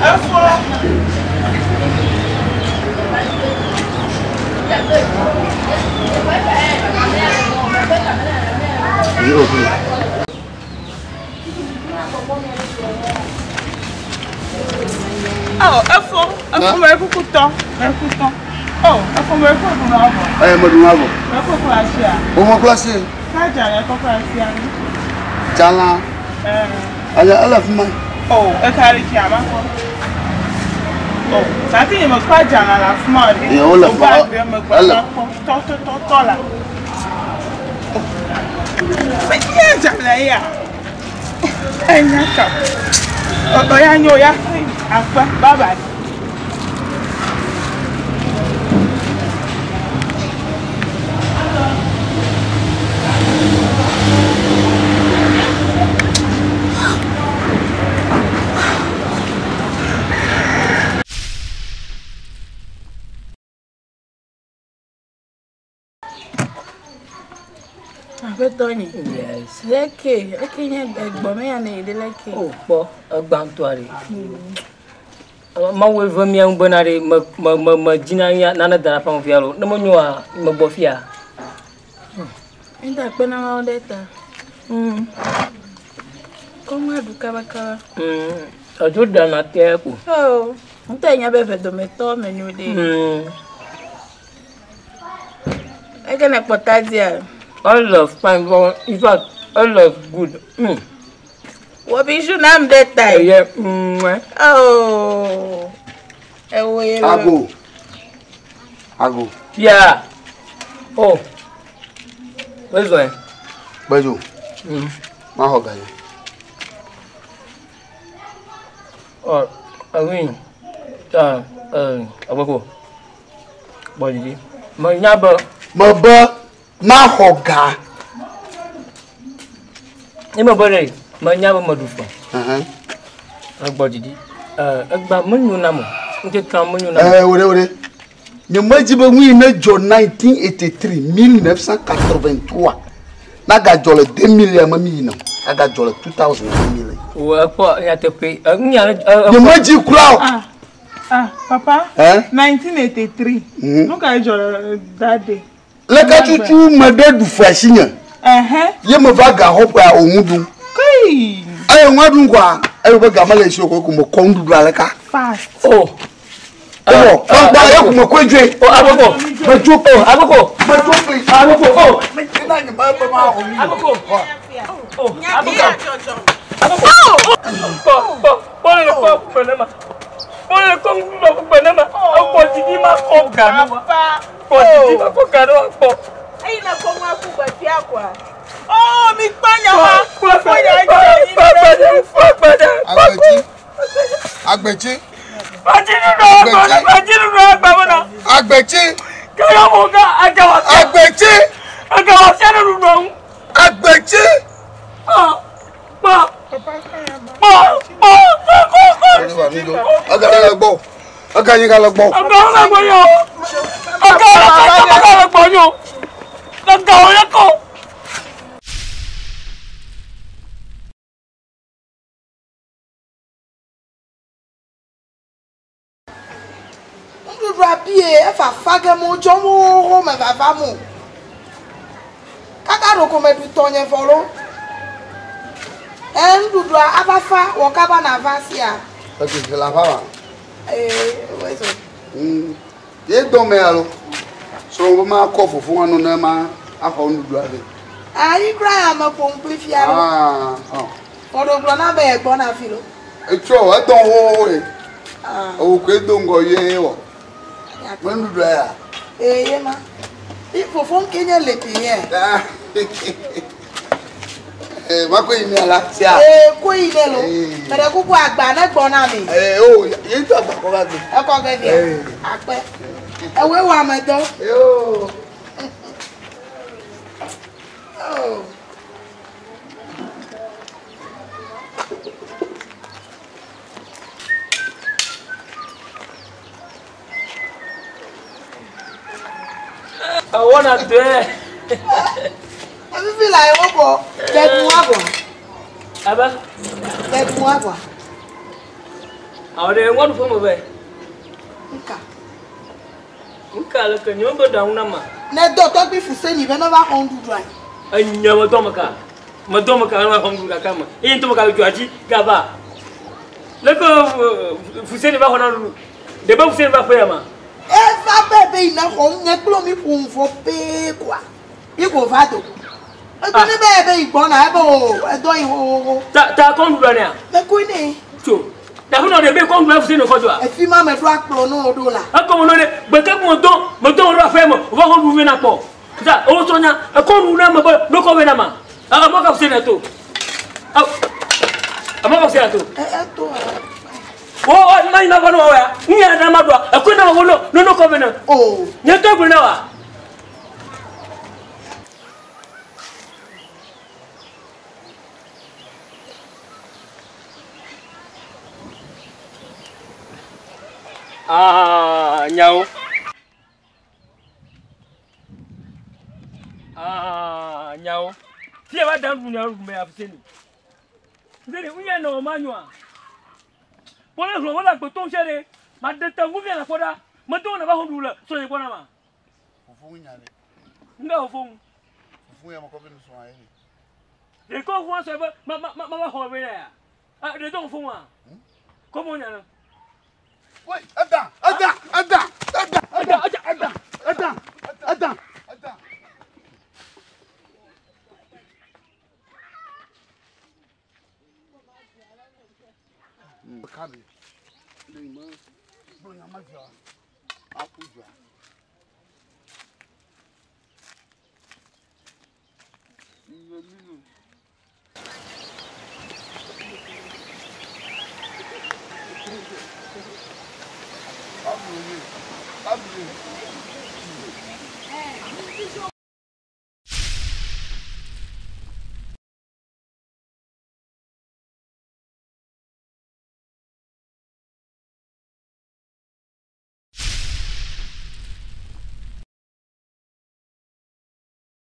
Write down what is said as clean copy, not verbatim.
Oh, I my cooker. Oh, I from my cooker. I am a novel. My cooker. Jala. I love my. Oh, I carry Yama. Oh, I think you must quite Jana of money. You all of bye-bye. Yes. Leke, Bomé and the Leke. Oh, a bantuary. My way from young Bonari, Magina, none of that from Fialo, no more, Mabofia. Ain't that been around later? Come here to Cavaca. I do not care. Oh, I'm telling you about the metal menu. I can put that. I love fine. In fact, I love good. What be your name that time? Yeah. Oh. Ago. Yeah. Oh. Where's one? Bajo. Mahogany. Oh, I mean, Abako. Body. My neighbor. Mahoga. Ima bore, manyaba madufa. Agbodidi. Agba munyu namo. Nke kan munyu namo. Ore. Nyamajibe wi na jo 1983, 1983. Naga jole 2000 ya mami no. Aga jole 2000 mili. O apo ya tepe. Nyamaji kura. Papa. 1983. Look at your that day. Leka chuchu made du fashinya. Ye me va ga hopa onwudu. Kai. Ayo nwadu kwa, ayo be ga mala isi okoko mo kondu aleka. Fast. Oh. Oh, ba ya ku mo kwedwe. Oh, aboko. Bajo. Oh, aboko. Bajo please. Aboko. Oh. Ina ni ba ma ho mi. Aboko. Oh, aboko. Aboko. Boleh kau buat apa? Aku jadi mak kau Posisi aku karo apa? Aina kau aku baca aku. Oh, mikpanya ma. Agbechi. Agbechi. Kaya mo ka agawas. Agbechi. Agawas ya nunong. Agbechi. Ndudua abafa wakaba na vasia. Okay, la fama. Weso. Ye do me alo. So go ma ko fufu anu na ma afa ndudua be. Ayi kra ya ma pomplifia. Odo glo na be egbo na filo. Echo e don ho e. O ko do ngo ye wo. Ndudua ya. Ye ma. Fufu Kenya lepi ye. Mako imi alatia. Ko ile lo. Mere kuku agba na gbon na mi. O, ye to agba ko ba gbe. E ko gbe bi. Ape. Ewe wa medo. Yo. Oh. I wanna do it. I feel like I want to get more. Aba? Get more. Ade ngwan fo mo be. Nka le ke nyombo da una ma. Ne do to bi fu se ni be no ba kon du dran. Anya mo do maka. Mo do maka na kon du ka ma. E nto maka ju aji ga ba. Le ko fu se ni ba hona lu. De ba fu se ni ba fa ma. E fa bebe ina ko nye klo mi fu fo pe kwa. I go fa to. E to ni bebe igbo na e bo e do iwo. Ta kon du dran ya. Me ko ni. So da hono de be kon du fu se ni ko jo a. E fi ma me do akplo no do la. Ako mo de be ke mo do ro fa mo. Va ko du we na po. Ta o so nya e kon du na ma ba do ko we na ma. Aga mo ka fu se na to. Ama ka fu se na to. E to. Oh, mai na bano wa. Ni ya na madwa. Akuna wa no ko bena. Oh. Nya to bena wa. Nyao. Nyao. Tie wa dan dunya ru me afseni. Ndere unya no manywa. Pole hlo wala ko ton chere ma de ta ngu na koda ma do na ba ho dula so ye kona ma Fufu nyane. Nga ofun Fufu ya makobe no so ayi. E ko fu so ba ma ho be ya. De don fun wa. Ko mo nyana. Wait, ada. Kabe. Lima. Bonya maja. Akuja. Abu.